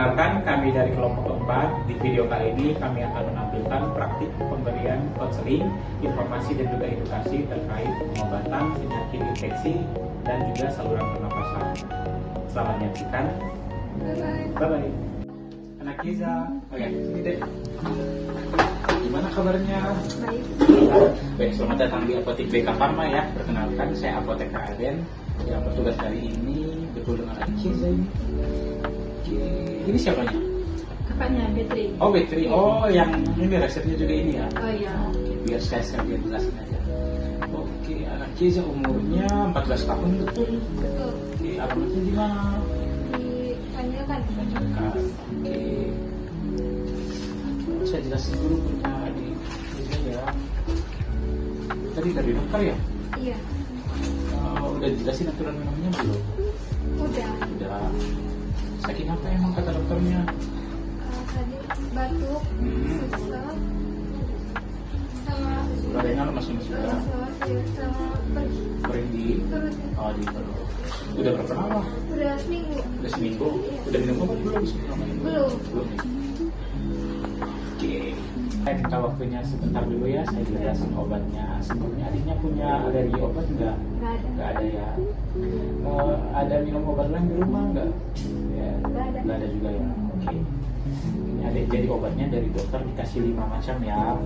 Perkenalkan, kami dari kelompok 4. Di video kali ini kami akan menampilkan praktik pemberian konseling, informasi dan juga edukasi terkait pengobatan penyakit infeksi dan juga saluran pernapasan. Selamat menyaksikan. Bye-bye. Anak Kiza, oke, sini deh. Gimana kabarnya? Baik. Baik, selamat datang di Apotek BK Pharma ya. Perkenalkan, saya Apoteker Aden yang bertugas hari ini betul dengan Anak Kiza ini. Oke, ini siapanya? Kakaknya Betri. Oh, Betri. Oh, yang ini resepnya juga ini ya? Oh iya. Oke, biar saya biar jelasin aja. Oke, Anak Kiza umurnya 14 tahun betul? Betul. Oke, alamatnya di mana? Ditanyakan. Oke. Saya jelasin dulu punya di ini ya. Tadi dari dokter ya? Iya. Udah jelasin aturan minumnya belum? Udah. Udah. Sakit apa emang kata dokternya? Tadi batuk, sesak, sama Gorengan masih sudah sama perih di perut. di perut. Udah berapa lama? Udah seminggu. Udah seminggu. Iya. Udah minum obat belum? Belum. Belum. Oke. Saya minta waktunya sebentar dulu ya. Saya jelasin obatnya. Sebelumnya adiknya punya alergi obat nggak? Nggak ada. Nggak ada ya. Ada minum obat lain di rumah nggak? Ya. Nggak ada. Nggak ada juga ya. Oke. Ini ada jadi obatnya dari dokter dikasih 5 macam ya. Nah,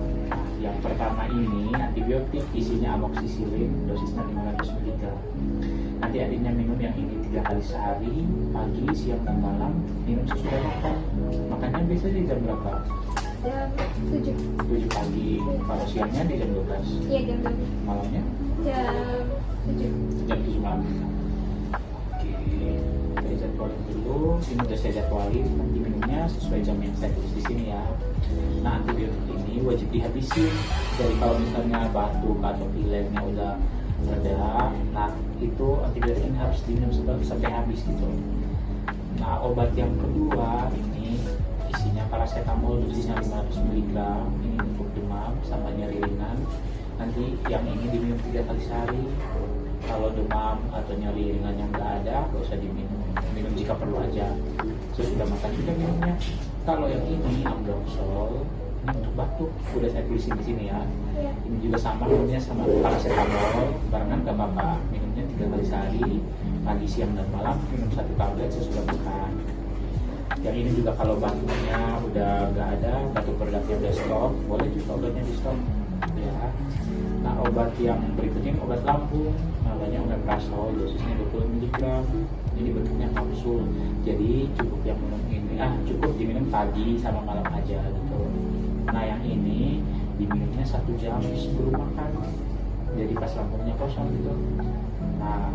yang pertama ini antibiotik isinya amoxicillin dosisnya 500 mg. Nanti adiknya minum yang ini 3 kali sehari, pagi, siang, dan malam. Minum sesudah makan. Makannya biasanya di jam berapa? Jam 7. 7 pagi. Kalau siangnya di jam 12. Iya, jam 12. Malamnya Jam 7. jam 7 malam. Oke, saya jadwalin dulu. Ini udah saya jadwalin. Nanti minumnya sesuai jam yang saya tulis di sini ya. Nah, antibiotik ini wajib dihabisin. Jadi kalau misalnya batuk atau pileknya udah reda, nah itu antibiotik ini harus diminum sampai habis gitu. Nah, obat yang kedua ini isinya paracetamol dosisnya 500 mg. Ini untuk demam sama nyeri ringan. Nanti yang ini diminum 3 kali sehari. Kalau demam atau nyeri ringan yang nggak ada, nggak usah diminum. Minum jika perlu aja. Sesudah makan juga minumnya. Kalau yang ini Ambroxol, ini untuk batuk. Udah saya tulisin di sini ya. Iya. Ini juga sama minumnya sama paracetamol. Barengan nggak apa-apa. Minumnya 3 kali sehari. Pagi, siang, dan malam minum 1 tablet sesudah makan. Yang ini juga kalau batuknya udah nggak ada, batuk beratnya udah stop, boleh juga obatnya di stop ya. Nah, obat yang berikutnya obat lambung, namanya omeprazol, dosisnya 20 mg. Ini bentuknya kapsul, jadi cukup yang minum ini, cukup diminum pagi sama malam aja gitu. Nah, yang ini diminumnya 1 jam sebelum makan, jadi pas lambungnya kosong gitu. Nah,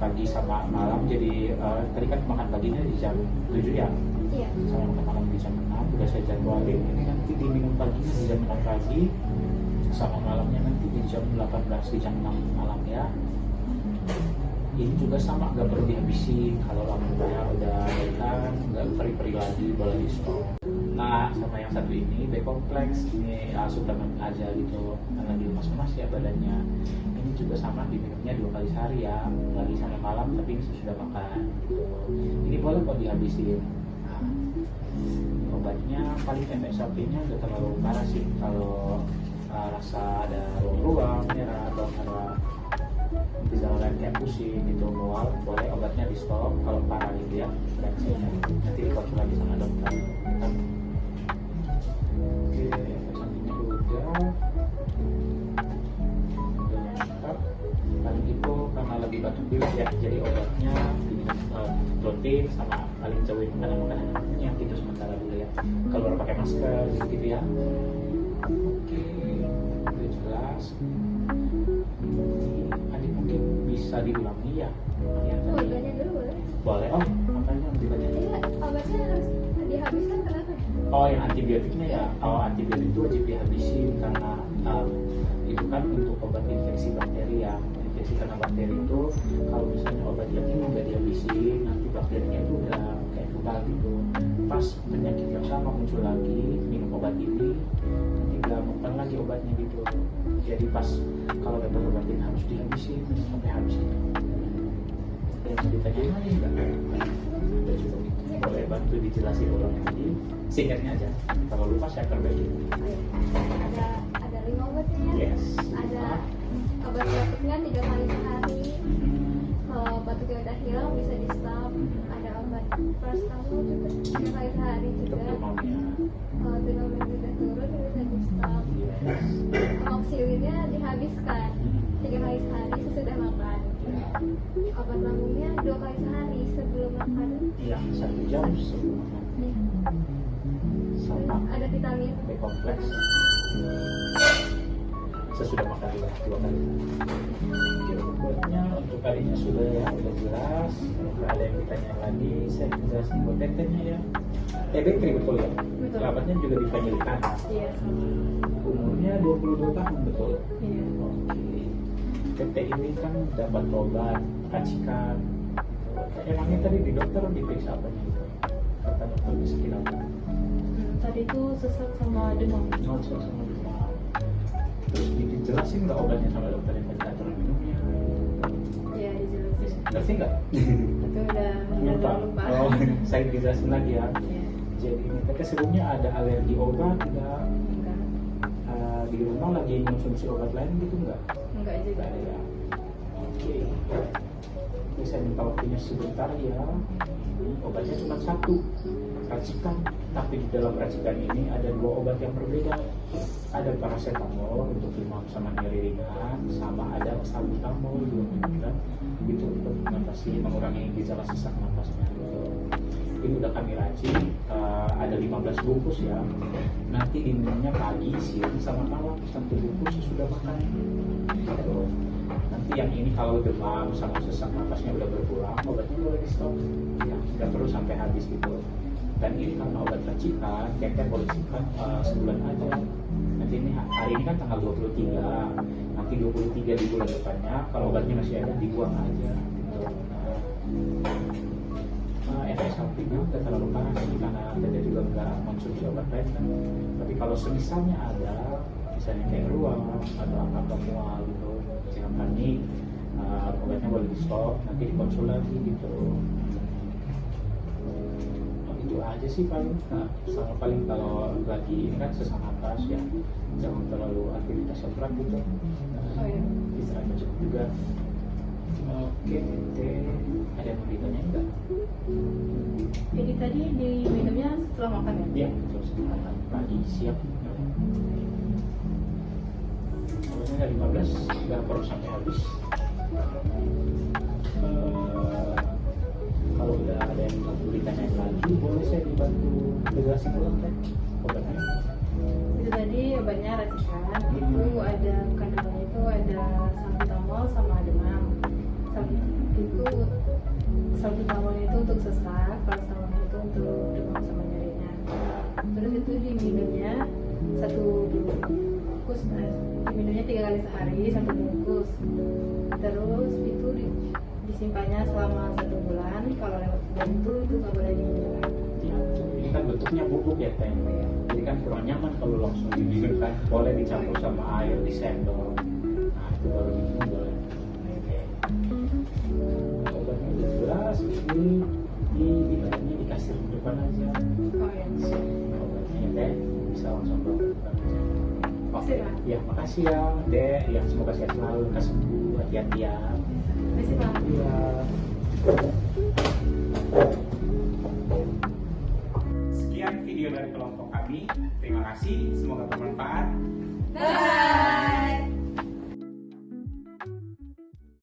pagi sama malam, jadi tadi kan makan paginya di jam 7 ya, Iya. sama makan malam di jam 6, udah saya jadwalin. Ini nanti diminum paginya di jam 6 pagi, sama malamnya nanti di jam 18, di jam 6 malam ya. Ini juga sama, nggak perlu dihabisin. Kalau lambungnya udah baikan, nggak perih-perih lagi, boleh di stop. Nah, sama yang satu ini B-kompleks, ini suplemen aja gitu, karena dilemas-lemas ya badannya. Ini juga sama, diminumnya 2 kali sehari ya, pagi sama malam, tapi sesudah makan gitu. Ini boleh kok dihabisin. Nah, obatnya paling efek sampingnya udah terlalu parah sih. Kalau rasa ada ruang-ruang, merah, atau ada gejala lain kayak pusing gitu, mual, boleh obatnya di stop. Kalau parah gitu ya, reaksinya nanti dikonsul lagi sama dokter. Oke, efek sampingnya udah lengkap. Paling itu karena lagi batuk pilek ya, jadi obatnya diminum protein sama paling jauhin makanan-makanan yang itu sementara dulu ya. Keluar pakai masker gitu ya. Oke, udah jelas. Adik mungkin bisa diulangi ya. Obatnya dulu boleh? Boleh. Oh, makanya dibaca. Iya, obatnya harus dihabiskan kenapa? Oh, yang antibiotiknya ya. Oh, antibiotik itu wajib dihabisin karena itu kan untuk obat infeksi bakteri ya. Infeksi karena bakteri itu kalau misalnya obat yang ini nggak dihabisin, nanti bakterinya itu udah kayak kebal gitu. Pas penyakit yang sama muncul lagi, minum obat ini nanti gampang lagi obatnya gitu. Jadi pas kalau dapat obat ini harus dihabisin sampai habis gitu. Yang mau ditanyain lagi nggak? Udah cukup. Boleh bantu dijelasin ulang lagi. Singkatnya aja. Kalau lupa saya perbaiki. Ada 5 obatnya ya. Yes. Ada obat batuknya 3 kali sehari. Kalau batuknya udah hilang bisa di stop. Ada obat paracetamol juga 3 kali sehari Untuk juga. demamnya. Kalau demamnya udah turun bisa di stop. Yes. Amoksilinnya dihabiskan 3 kali sehari sesudah makan. Obat lambungnya 2 kali sehari sebelum makan. Iya, 1 jam sebelum makan. Terus Sama ada vitamin. B kompleks. Sesudah makan juga 2 kali. Oke, obatnya untuk kalinya sudah ya, udah jelas. Kalau ada yang ditanya lagi, saya jelasin buat tetenya ya. Bakery betul ya? Betul. Kerabatnya juga di Panjelikan. Iya, sama. Umurnya 22 tahun betul. Iya. Oke. Tete ini kan dapat obat racikan. Emangnya tadi di dokter diperiksa apa gitu? Kata dokter bisa apa? Tadi itu sesak sama demam. Oh, sama demam. Terus dijelasin nggak obatnya sama dokter yang tadi atur minumnya? Ya dijelasin. Ngerti nggak? Tapi udah lupa. Oh, saya dijelasin lagi ya. Ya, Jadi ini Tete sebelumnya ada alergi obat nggak? enggak. Di rumah lagi konsumsi obat lain gitu nggak? Enggak juga. Nggak ada ya. Oke. Ini saya minta waktunya sebentar ya. Obatnya cuma 1 racikan, tapi di dalam racikan ini ada 2 obat yang berbeda. Ada paracetamol untuk demam sama nyeri ringan, sama ada salbutamol 2 mg itu untuk mengurangi gejala sesak nafasnya. Ini udah kami racik, ada 15 bungkus ya. Nanti diminumnya pagi, siang, sama malam. 1 bungkus sudah makan. Terus nanti yang ini kalau demam sama sesak nafasnya udah berkurang, obatnya boleh di stop. Ya, nggak perlu sampai habis gitu. Dan ini karena obat racikan, Tete boleh simpan sebulan aja. Nanti ini hari ini kan tanggal 23, nanti 23 di bulan depannya, kalau obatnya masih ada dibuang aja. Gitu. Efek sampingnya nggak terlalu parah sih karena Tete juga nggak konsumsi obat lain kan. Tapi kalau semisalnya ada, misalnya kayak ruam atau apa mual gitu, jangan panik. Obatnya boleh di stop, nanti dikonsul lagi gitu. Itu aja sih paling. Sama paling kalau lagi ini kan sesak napas ya, jangan terlalu aktivitas yang berat gitu. Oh iya. Istirahat cukup juga. Oke, Tete ada yang mau ditanya enggak? Jadi tadi diminumnya setelah makan ya? Iya, terus makan pagi siap. Obatnya dari 15, nggak perlu sampai habis. Kalau udah ada yang mau ditanyain lagi, boleh saya dibantu jelasin ulang kan obatnya? Itu tadi obatnya racikan. Itu ada kandungannya itu ada salbutamol sama demam. Salbutamol itu untuk sesak, paracetamol itu untuk demam sama nyeri ringan. Terus itu diminumnya 1 bungkus, diminumnya 3 kali sehari 1 bungkus. Terus itu disimpannya selama 1 bulan. Kalau lewat bulan itu nggak boleh diminum. Ya, ini kan bentuknya bubuk ya Teh. Jadi kan kurang nyaman kalau langsung diminum kan. Boleh dicampur sama air di sendok. Nah itu baru minum boleh. Oke. Obatnya udah jelas. Ini di badannya dikasih di depan aja. Oh ya. Obatnya ya Teh bisa langsung bawa ke depan aja. Oke. Makasih, Pak. Ya makasih ya Dek. Ya semoga sehat selalu. Lekas sembuh. Hati-hati ya. Terima kasih Pak. Iya. Sekian video dari kelompok kami. Terima kasih, semoga bermanfaat.